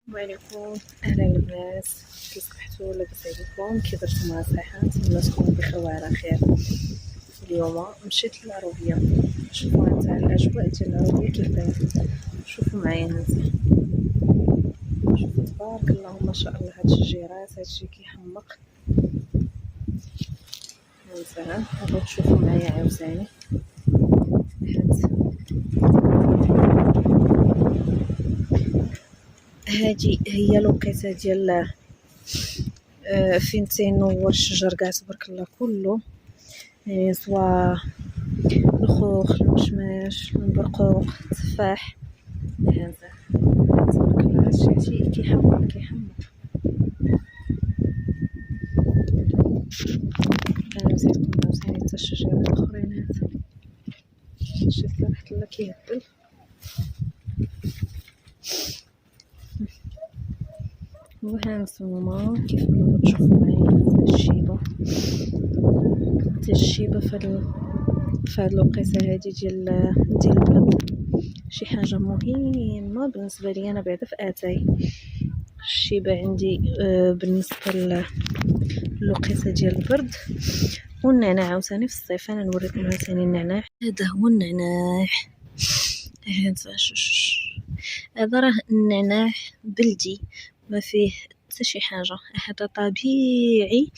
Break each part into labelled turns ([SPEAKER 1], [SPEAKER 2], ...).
[SPEAKER 1] السلام عليكم. اهلا البنات، كي صبحتوا لاباس عليكم؟ كي درتو مع الصحه؟ نتمنى تكونوا بخير وعلى خير. اليوم مشيت للعروبيه، شوفوا هانتا الاجواء ديال العروبيه كيف بانت. شوفوا معايا هانتا، شوفوا تبارك الله ما شاء الله. هاد الشجيرات هادشي كيحمق. هانتا بغيتو تشوفوا معايا عاوتاني. هادي هي لوقيته ديال فين تينور الشجر كاع تبارك الله كله، يعني سواء الخوخ، المشماش، البرقوق، التفاح. هذا تبارك الله هادشي كيحمق. انا نزيدكم عاوتاني حتى الشجيرات الاخرين. هذا شي صراحه الله كيهبل. وهانتوما كيف ما تشوفوا معايا هاد الشيبه فهاد الوقيته هادي ديال البرد، شي حاجه مهمه بالنسبه لي انا بعدا في اتاي. الشيبه عندي بالنسبه للوقيته ديال البرد، والنعناع عاوتاني في الصيف. انا نوريكم عاوتاني النعناع. هذا هو النعناع، هذا راه النعناع بلدي، ما فيه حتى شي حاجه. هذا طبيعي،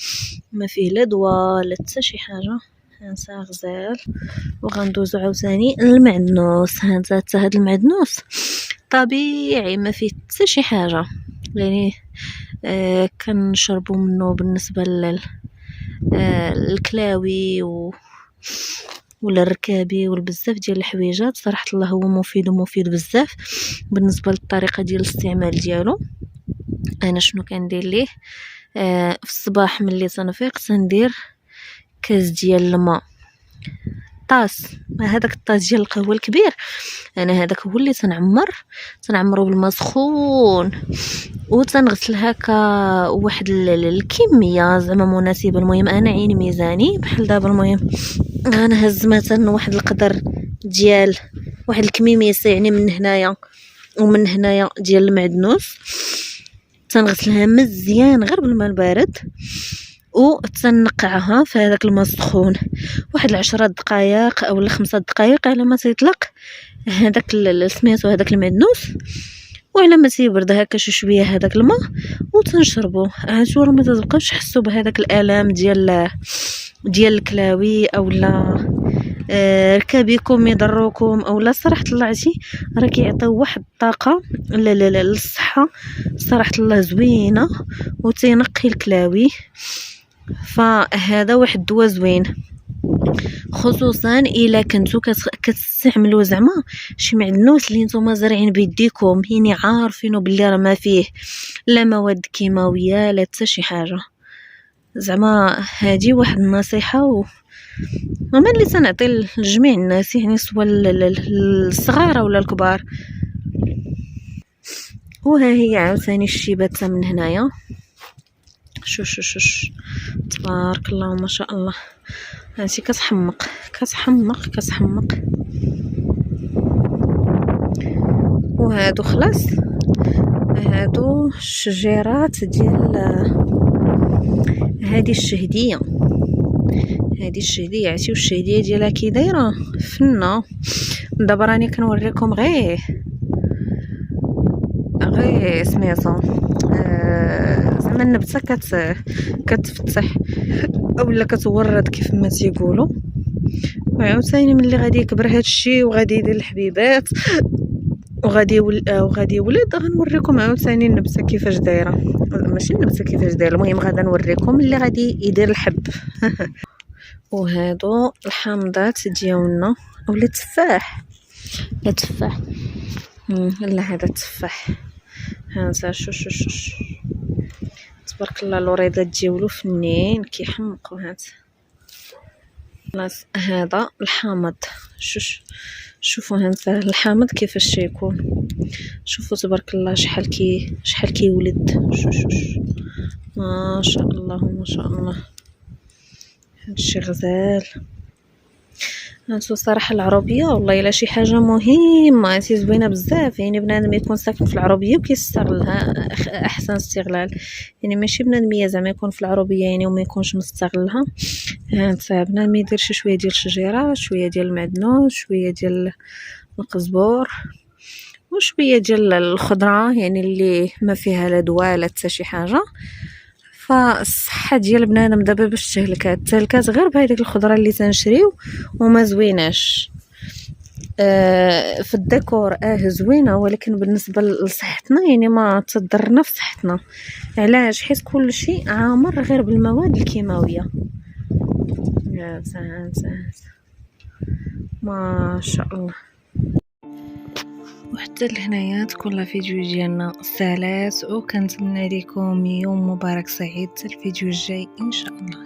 [SPEAKER 1] ما فيه لا دواء لا حتى شي حاجه. هانتا غزال. وغندوزو عاوتاني المعدنوس. هانتا حتى هاد المعدنوس طبيعي، ما فيه حتى شي حاجه، يعني كنشربوا منه بالنسبه للكلاوي ولا الركابي والبزاف ديال الحويجات. صراحه الله هو مفيد بزاف. بالنسبه للطريقه ديال الاستعمال ديالو، انا شنو كندير ليه؟ في الصباح ملي تنفيق تندير كاس ديال الماء، طاس، هذاك الطاس ديال القهوه الكبير، انا هذاك هو اللي تنعمرو بالماء سخون، وتنغسل هكا واحد الكميه زعما مناسبه. المهم انا عين ميزاني بحال دابا. المهم غنهز مثلا واحد القدر ديال واحد الكميميس، يعني من هنايا ومن هنايا ديال المعدنوس، تنغسلها مزيان غير بالماء البارد، وتنقعها في هذاك الماء السخون واحد 10 دقائق او 5 دقائق على ما تيطلق هذاك سميتو هذاك المعدنوس، وعلى ما تيبرد هكا شويه هذاك الماء وتنشربوه. عرفتوا راه ما تبقاوش تحسوا بهذاك الالام ديال الكلاوي اولا ركابيكم يضروكم اولا. صراحه الله عرفتي راه كيعطيو واحد الطاقه للصحه صراحه الله زوينه، وتينقي الكلاوي. فهذا واحد الدواء زوين، خصوصا الا كنتو كتستعملوا زعما شي معدنوس اللي نتوما زارعين بيديكم، يعني عارفينه باللي راه ما فيه لا مواد كيماويه لا حتى شي حاجه. زعما هذه واحد النصيحه وما اللي تنعطي لجميع الناس، يعني سواء الصغار ولا الكبار. وها هي عاوتاني الشيبات من هنايا، شوش تبارك الله ما شاء الله. هانتي كتحمق. وهادو خلاص، هادو الشجيرات ديال هذه الشهديه عرفتي. والشهديه ديالها كي دايره فنه. دابا راني كنوريكم غير سميتو زعما النبته كتفتح اولا كتورد كيف ما تيقولوا. وعاوتاني ملي غادي يكبر هادشي وغادي يدير الحبيبات وغادي يولد، غنوريكم عاوتاني النبته كيفاش دايره، ماشي النبته كيفاش دايره، المهم غادا نوريكم اللي غادي يدير الحب. وهادو الحامضات ديالنا اولا التفاح، لا هذا التفاح. هانتا شوش تبارك الله الوريضات ديالو فنين كيحمقوا. هانتا خلاص هذا الحامض. شوفوا هانتا الحامض كيفاش يكون. شوفوا تبارك الله شحال كيولد. شوش ما شاء الله. هادشي غزال. هانتو الصراحة العربية والله إلا شي حاجة مهمة، هانتي زوينة بزاف، يعني بنادم يكون ساكن في العربية وكيستغلها أحسن استغلال، يعني ماشي بنادم زعما يكون في العربية يعني وما يكونش مستغلها. هانت بنادم يدير شوية ديال الشجيرات، شوية ديال المعدنوس، شوية ديال القزبور، وشوية ديال الخضرة يعني اللي ما فيها لا دواء لا حتى شي حاجة. فالصحة ديال بنادم دابا باش تهلكات غير بهذيك الخضرة اللي تنشريو وما زويناش. في الديكور زوينه، ولكن بالنسبه لصحتنا يعني ما تضرنا في صحتنا. علاش؟ حيت كل شيء عامر غير بالمواد الكيماويه. يا سلام ما شاء الله. وحتى لهنايا تكون لا فيديو ديالنا سالات، وكنتمنى لكم يوم مبارك سعيد. الفيديو الجاي ان شاء الله.